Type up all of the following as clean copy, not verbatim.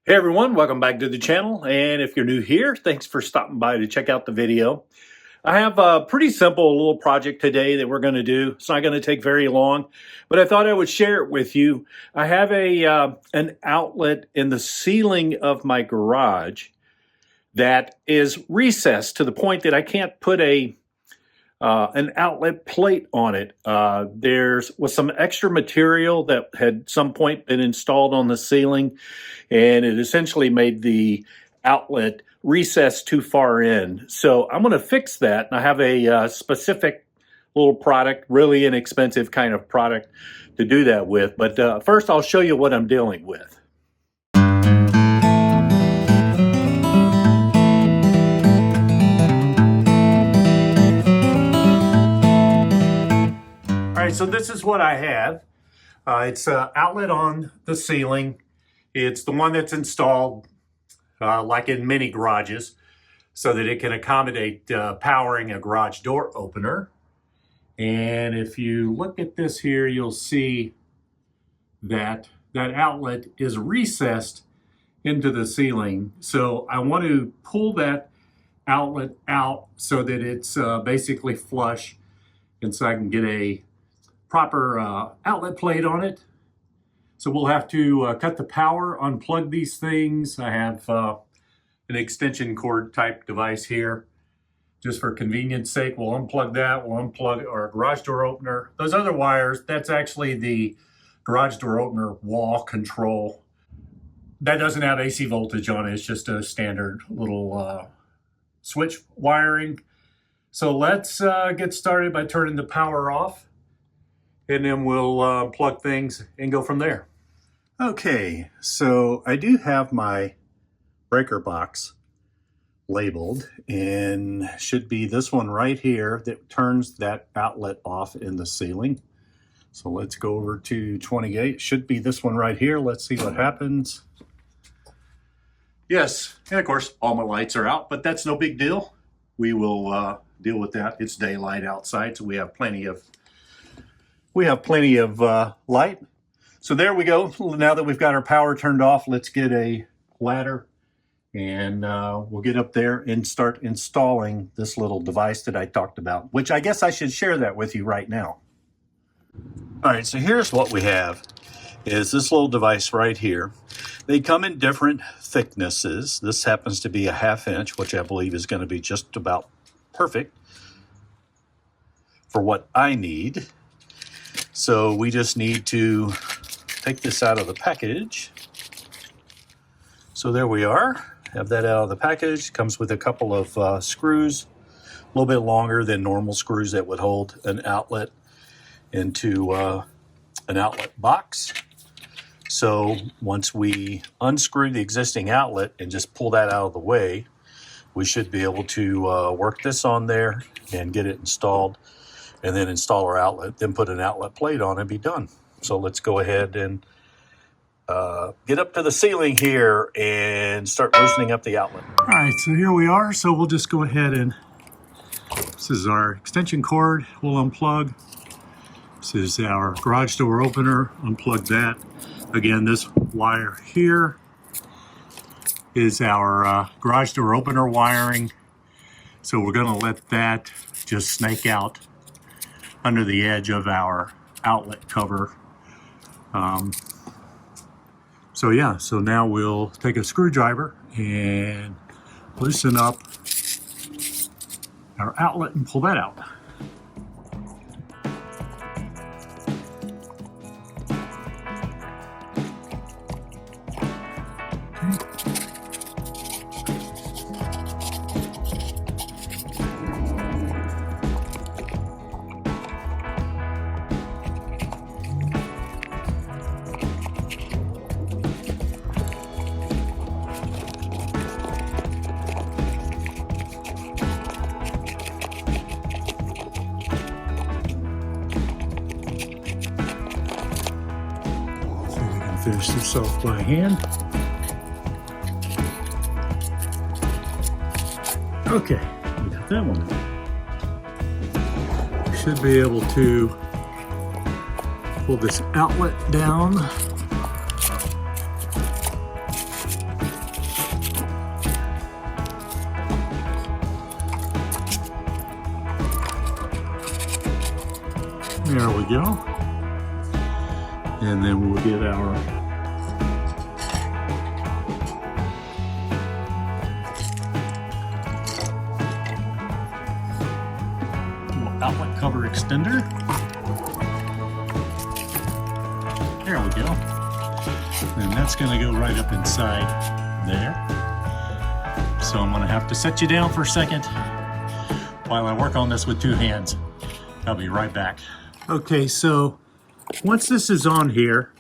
Hey everyone, welcome back to the channel. And if you're new here, thanks for stopping by to check out the video. I have a pretty simple little project today that we're going to do. It's not going to take very long, but I thought I would share it with you. I have an outlet in the ceiling of my garage that is recessed to the point that I can't put an outlet plate on it. There was some extra material that had some point been installed on the ceiling, and it essentially made the outlet recess too far in. So I'm going to fix that, and I have a specific little product, really inexpensive kind of product to do that with. But first I'll show you what I'm dealing with. All right, so this is what I have. It's an outlet on the ceiling. It's the one that's installed like in many garages so that it can accommodate powering a garage door opener. And if you look at this here, you'll see that that outlet is recessed into the ceiling. So I want to pull that outlet out so that it's basically flush, and so I can get a proper outlet plate on it. So we'll have to cut the power, unplug these things. I have an extension cord type device here. Just for convenience sake, we'll unplug that. We'll unplug our garage door opener. Those other wires, that's actually the garage door opener wall control. That doesn't have AC voltage on it. It's just a standard little switch wiring. So let's get started by turning the power off, and then we'll plug things and go from there. Okay, so I do have my breaker box labeled, and should be this one right here that turns that outlet off in the ceiling. So let's go over to 28. Should be this one right here. Let's see what happens. Yes, and of course all my lights are out, but that's no big deal. We will deal with that. It's daylight outside, so we have plenty of light. So there we go. Now that we've got our power turned off, let's get a ladder, and we'll get up there and start installing this little device that I talked about, which I guess I should share that with you right now. All right, so here's what we have, is this little device right here. They come in different thicknesses. This happens to be a 1/2 inch, which I believe is going to be just about perfect for what I need. So we just need to take this out of the package. So there we are, have that out of the package. Comes with a couple of screws, a little bit longer than normal screws that would hold an outlet into an outlet box. So once we unscrew the existing outlet and just pull that out of the way, we should be able to work this on there and get it installed, and then install our outlet, then put an outlet plate on and be done. So let's go ahead and get up to the ceiling here and start loosening up the outlet. All right, so here we are. So we'll just go ahead and, this is our extension cord, we'll unplug. This is our garage door opener, unplug that. Again, this wire here is our garage door opener wiring. So we're gonna let that just snake out under the edge of our outlet cover. So yeah, so now we'll take a screwdriver and loosen up our outlet and pull that out. Finish this off by hand. Okay, we got that one. Should be able to pull this outlet down. There we go. And then we'll get our outlet cover extender. There we go. And that's going to go right up inside there. So I'm going to have to set you down for a second while I work on this with two hands. I'll be right back. Okay, so once this is on here,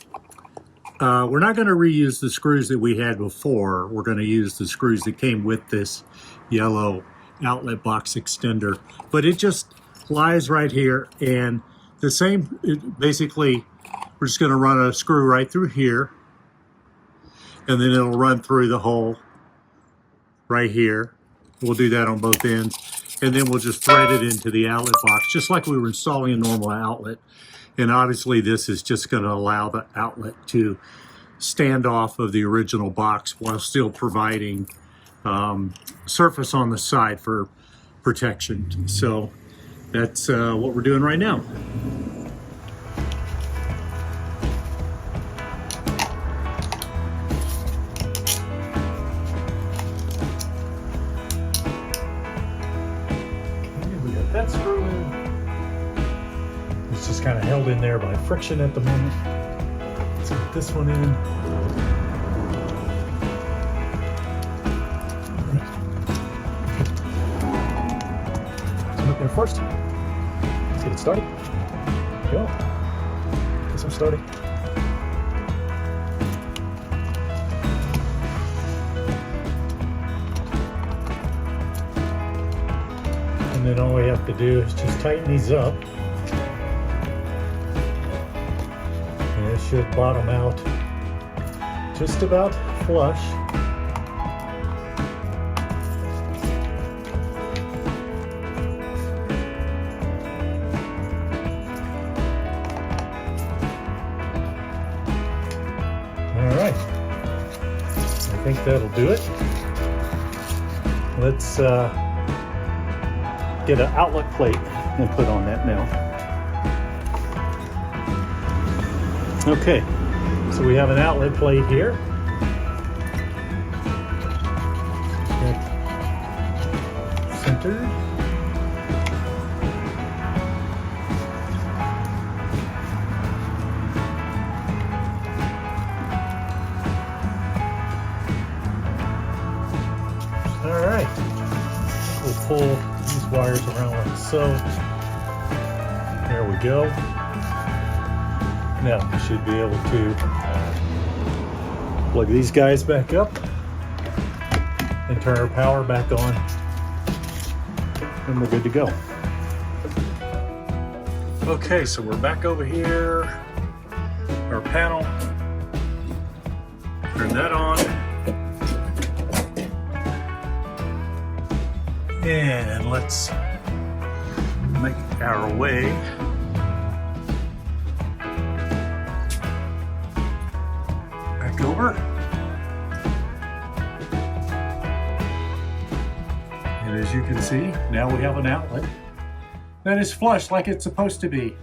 we're not going to reuse the screws that we had before. We're going to use the screws that came with this yellow outlet box extender. But it just lies right here, and the same, basically, we're just going to run a screw right through here, and then it'll run through the hole right here. We'll do that on both ends, and then we'll just thread it into the outlet box, just like we were installing a normal outlet. And obviously this is just going to allow the outlet to stand off of the original box while still providing surface on the side for protection. So that's what we're doing right now. That screw in. It's just kind of held in there by friction at the moment. Let's get this one in. Up there first. Let's get it started. Go. Guess I'm starting. And then all we have to do is just tighten these up. And it should bottom out just about flush. All right, I think that'll do it. Let's get an outlet plate and put on that now. Okay, so we have an outlet plate here. Centered. All right, we'll pull these wires around like so. There we go. Now we should be able to plug these guys back up and turn our power back on, and we're good to go. Okay, so we're back over here. Our panel. Turn that on. And let's make our way back over. And as you can see, now we have an outlet that is flush like it's supposed to be.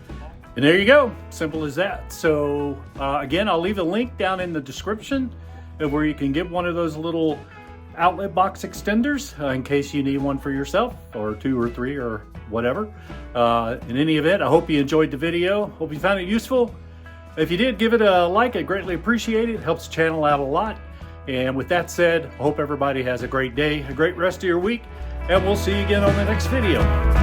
And there you go, simple as that. So again, I'll leave a link down in the description of where you can get one of those little outlet box extenders in case you need one for yourself, or two or three or whatever. In any event, I hope you enjoyed the video. Hope you found it useful. If you did, give it a like. I greatly appreciate it. It helps the channel out a lot. And with that said, I hope everybody has a great day, a great rest of your week, and we'll see you again on the next video.